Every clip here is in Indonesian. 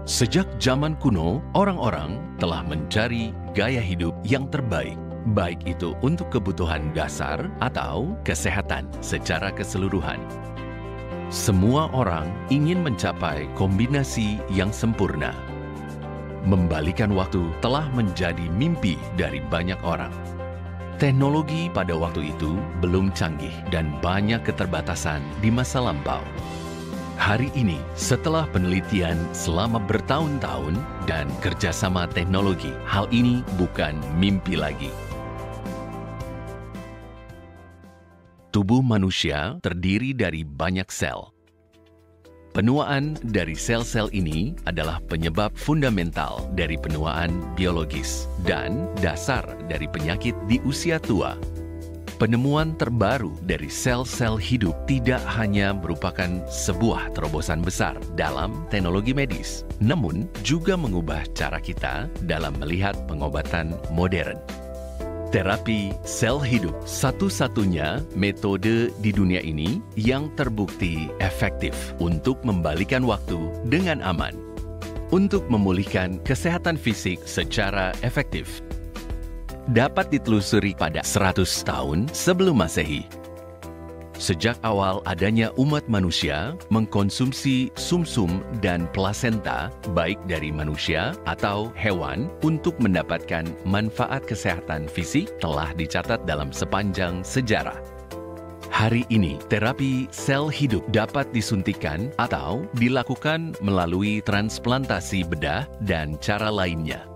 Sejak zaman kuno, orang-orang telah mencari gaya hidup yang terbaik, baik itu untuk kebutuhan dasar atau kesehatan secara keseluruhan. Semua orang ingin mencapai kombinasi yang sempurna. Membalikan waktu telah menjadi mimpi dari banyak orang. Teknologi pada waktu itu belum canggih dan banyak keterbatasan di masa lampau. Hari ini, setelah penelitian selama bertahun-tahun dan kerjasama teknologi, hal ini bukan mimpi lagi. Tubuh manusia terdiri dari banyak sel. Penuaan dari sel-sel ini adalah penyebab fundamental dari penuaan biologis dan dasar dari penyakit di usia tua. Penemuan terbaru dari sel-sel hidup tidak hanya merupakan sebuah terobosan besar dalam teknologi medis, namun juga mengubah cara kita dalam melihat pengobatan modern. Terapi sel hidup satu-satunya metode di dunia ini yang terbukti efektif untuk membalikan waktu dengan aman, untuk memulihkan kesehatan fisik secara efektif. Dapat ditelusuri pada 100 tahun sebelum Masehi. Sejak awal adanya umat manusia mengkonsumsi sumsum dan plasenta baik dari manusia atau hewan untuk mendapatkan manfaat kesehatan fisik telah dicatat dalam sepanjang sejarah. Hari ini, terapi sel hidup dapat disuntikan atau dilakukan melalui transplantasi bedah dan cara lainnya.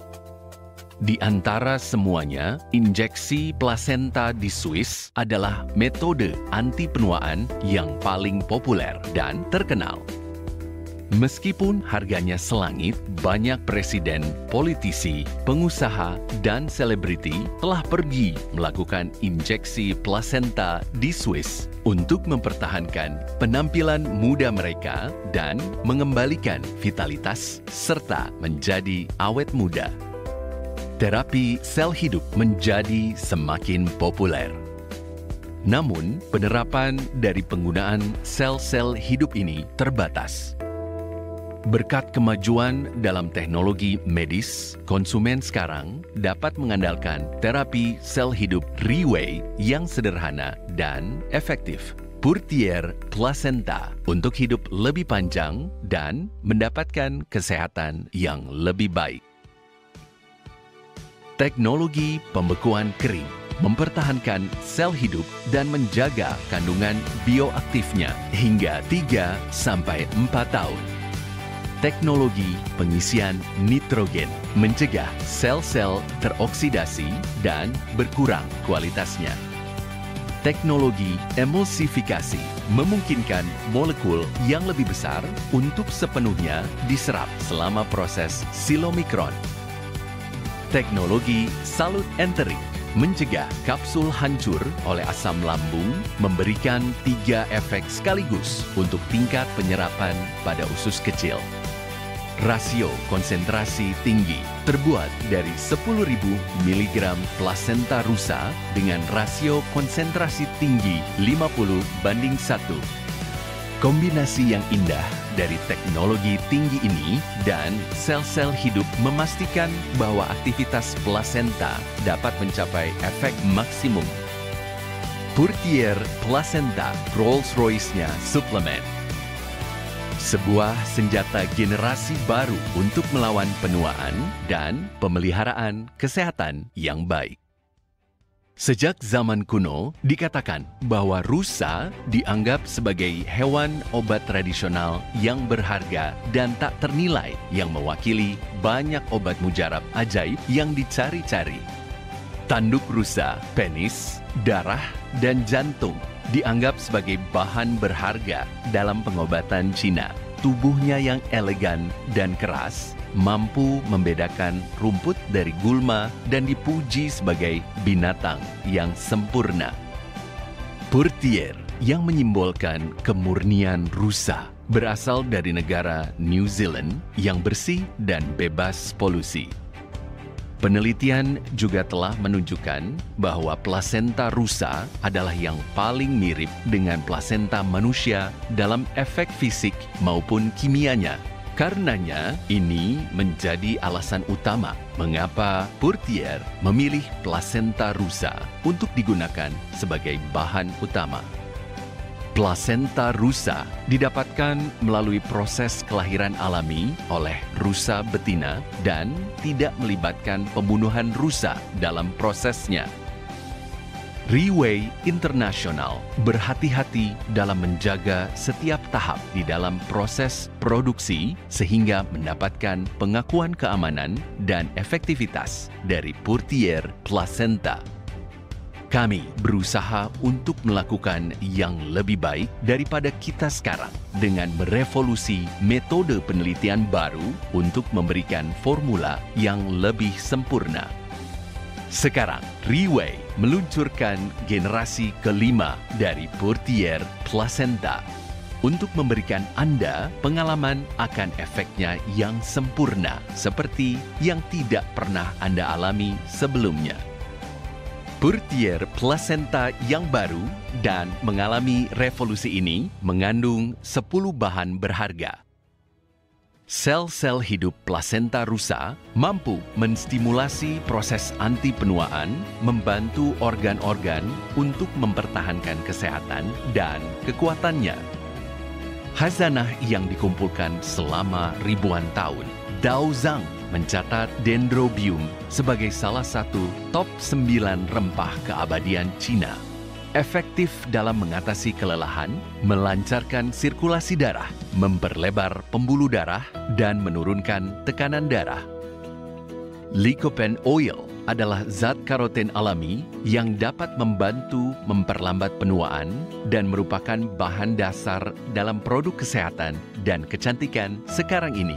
Di antara semuanya, injeksi plasenta di Swiss adalah metode anti penuaan yang paling populer dan terkenal. Meskipun harganya selangit, banyak presiden, politisi, pengusaha, dan selebriti telah pergi melakukan injeksi plasenta di Swiss untuk mempertahankan penampilan muda mereka dan mengembalikan vitalitas serta menjadi awet muda. Terapi sel hidup menjadi semakin populer. Namun, penerapan dari penggunaan sel-sel hidup ini terbatas. Berkat kemajuan dalam teknologi medis, konsumen sekarang dapat mengandalkan terapi sel hidup Reway yang sederhana dan efektif. Pourtier Placenta untuk hidup lebih panjang dan mendapatkan kesehatan yang lebih baik. Teknologi pembekuan kering mempertahankan sel hidup dan menjaga kandungan bioaktifnya hingga 3-4 tahun. Teknologi pengisian nitrogen mencegah sel-sel teroksidasi dan berkurang kualitasnya. Teknologi emulsifikasi memungkinkan molekul yang lebih besar untuk sepenuhnya diserap selama proses silomikron. Teknologi salut entering mencegah kapsul hancur oleh asam lambung, memberikan 3 efek sekaligus untuk tingkat penyerapan pada usus kecil. Rasio konsentrasi tinggi terbuat dari 10.000 mg plasenta rusa dengan rasio konsentrasi tinggi 50:1. Kombinasi yang indah dari teknologi tinggi ini dan sel-sel hidup memastikan bahwa aktivitas plasenta dapat mencapai efek maksimum. Pourtier Placenta Rolls-Royce-nya suplemen. Sebuah senjata generasi baru untuk melawan penuaan dan pemeliharaan kesehatan yang baik. Sejak zaman kuno, dikatakan bahwa rusa dianggap sebagai hewan obat tradisional yang berharga dan tak ternilai yang mewakili banyak obat mujarab ajaib yang dicari-cari. Tanduk rusa, penis, darah, dan jantung dianggap sebagai bahan berharga dalam pengobatan Cina. Tubuhnya yang elegan dan keras mampu membedakan rumput dari gulma dan dipuji sebagai binatang yang sempurna. Pourtier yang menyimbolkan kemurnian rusa berasal dari negara New Zealand yang bersih dan bebas polusi. Penelitian juga telah menunjukkan bahwa plasenta rusa adalah yang paling mirip dengan plasenta manusia dalam efek fisik maupun kimianya. Karenanya, ini menjadi alasan utama mengapa Purtier memilih plasenta rusa untuk digunakan sebagai bahan utama. Plasenta rusa didapatkan melalui proses kelahiran alami oleh rusa betina dan tidak melibatkan pembunuhan rusa dalam prosesnya. Reway International berhati-hati dalam menjaga setiap tahap di dalam proses produksi sehingga mendapatkan pengakuan keamanan dan efektivitas dari Purtier Placenta. Kami berusaha untuk melakukan yang lebih baik daripada kita sekarang dengan merevolusi metode penelitian baru untuk memberikan formula yang lebih sempurna. Sekarang, Reway meluncurkan generasi kelima dari Purtier Placenta untuk memberikan Anda pengalaman akan efeknya yang sempurna seperti yang tidak pernah Anda alami sebelumnya. Purtier Placenta yang baru dan mengalami revolusi ini mengandung 10 bahan berharga. Sel-sel hidup plasenta rusa mampu menstimulasi proses anti penuaan, membantu organ-organ untuk mempertahankan kesehatan dan kekuatannya. Khazanah yang dikumpulkan selama ribuan tahun, Dao Zhang mencatat Dendrobium sebagai salah satu top 9 rempah keabadian Cina. Efektif dalam mengatasi kelelahan, melancarkan sirkulasi darah, memperlebar pembuluh darah, dan menurunkan tekanan darah. Lycopene oil adalah zat karoten alami yang dapat membantu memperlambat penuaan dan merupakan bahan dasar dalam produk kesehatan dan kecantikan sekarang ini.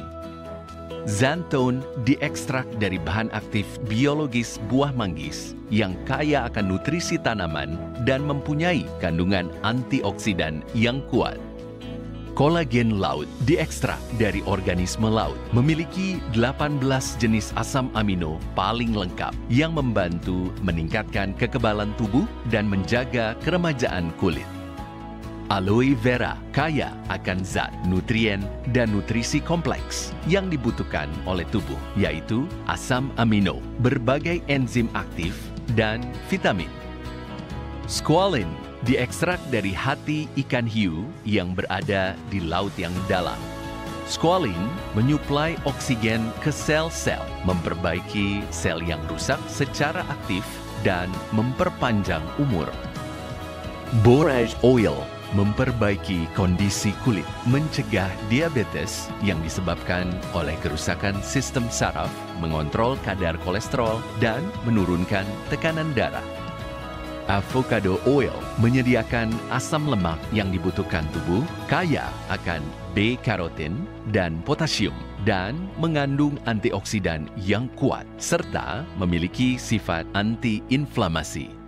Xanthone diekstrak dari bahan aktif biologis buah manggis yang kaya akan nutrisi tanaman dan mempunyai kandungan antioksidan yang kuat. Kolagen laut diekstrak dari organisme laut, memiliki 18 jenis asam amino paling lengkap yang membantu meningkatkan kekebalan tubuh dan menjaga keremajaan kulit. Aloe vera kaya akan zat, nutrien, dan nutrisi kompleks yang dibutuhkan oleh tubuh, yaitu asam amino, berbagai enzim aktif, dan vitamin. Squalene diekstrak dari hati ikan hiu yang berada di laut yang dalam. Squalene menyuplai oksigen ke sel-sel, memperbaiki sel yang rusak secara aktif, dan memperpanjang umur. Borage oil memperbaiki kondisi kulit, mencegah diabetes yang disebabkan oleh kerusakan sistem saraf, mengontrol kadar kolesterol, dan menurunkan tekanan darah. Avocado oil menyediakan asam lemak yang dibutuhkan tubuh, kaya akan B-karotin dan potasium, dan mengandung antioksidan yang kuat, serta memiliki sifat anti-inflamasi.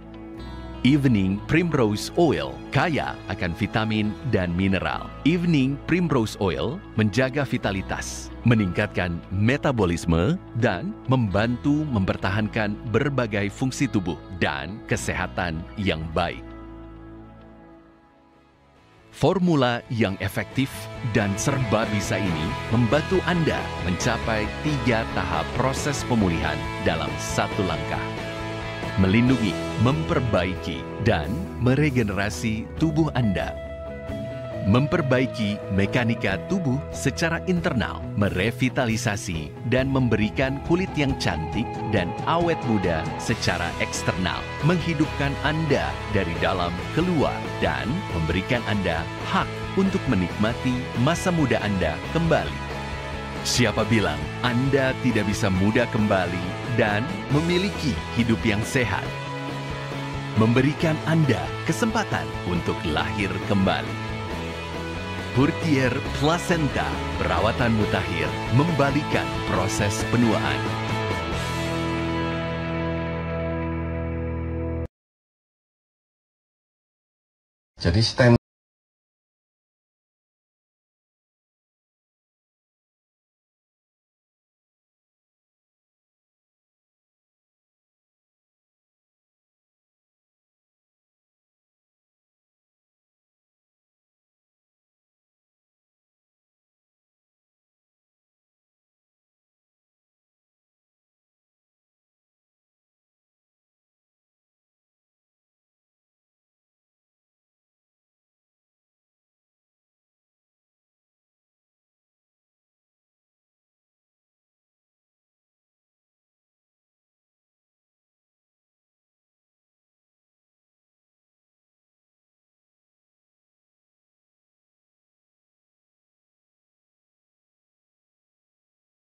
Evening Primrose Oil kaya akan vitamin dan mineral. Evening Primrose Oil menjaga vitalitas, meningkatkan metabolisme, dan membantu mempertahankan berbagai fungsi tubuh dan kesehatan yang baik. Formula yang efektif dan serba bisa ini membantu Anda mencapai 3 tahap proses pemulihan dalam satu langkah. Melindungi, memperbaiki, dan meregenerasi tubuh Anda. Memperbaiki mekanika tubuh secara internal, merevitalisasi, dan memberikan kulit yang cantik dan awet muda secara eksternal. Menghidupkan Anda dari dalam keluar dan memberikan Anda hak untuk menikmati masa muda Anda kembali. Siapa bilang Anda tidak bisa muda kembali dan memiliki hidup yang sehat? Memberikan Anda kesempatan untuk lahir kembali. Purtier Placenta, perawatan mutakhir, membalikan proses penuaan. Jadi stem